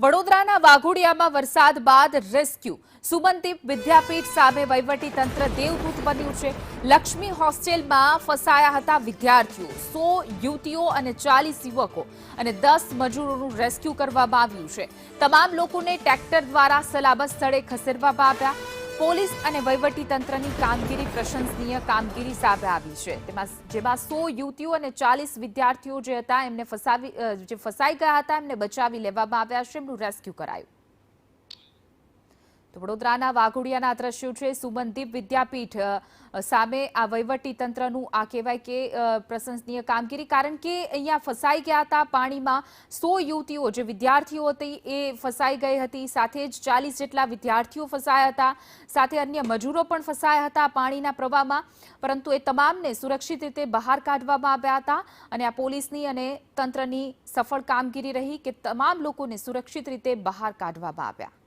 વડોદરાના વાઘોડિયામાં વરસાદ બાદ રેસ્ક્યુ સુમનદીપ વિદ્યાપીઠ સામે વહીવટી તંત્ર દેવદૂત બન્યું છે। લક્ષ્મી હોસ્ટેલમાં ફસાયા હતા વિદ્યાર્થીઓ, 100 યુવતીઓ અને 40 યુવકો અને 10 મજૂરોનું રેસ્ક્યુ કરવામાં આવ્યું છે। તમામ લોકોને ટ્રેક્ટર દ્વારા સલામત સ્થળે ખસેડવામાં આવ્યા। પોલીસ અને વહીવટી તંત્રની કામગીરી પ્રશંસનીય કામગીરી સામે આવી છે। જેમાં 100 યુવતીઓ અને 40 વિદ્યાર્થીઓ જે હતા એમને ફસાઈ ગયા હતા એમને બચાવી લેવામાં આવ્યા છે, એમનું રેસ્ક્યુ કરાયું। તો વડોદરાના વાઘોડિયાના દ્રશ્યો છે। સુમનદીપ વિદ્યાપીઠ સામે આ વહીવટી તંત્રનું આ કહેવાય કે પ્રશંસનીય કામગીરી, કારણ કે અહીંયા ફસાઈ ગયા હતા પાણીમાં 100 યુવતીઓ જે વિદ્યાર્થીઓ હતી એ ફસાઈ ગઈ હતી, સાથે જ 40 જેટલા વિદ્યાર્થીઓ ફસાયા હતા, સાથે અન્ય મજૂરો પણ ફસાયા હતા પાણીના પ્રવાહમાં, પરંતુ એ તમામને સુરક્ષિત રીતે બહાર કાઢવામાં આવ્યા હતા અને આ પોલીસની અને તંત્રની સફળ કામગીરી રહી કે તમામ લોકોને સુરક્ષિત રીતે બહાર કાઢવામાં આવ્યા।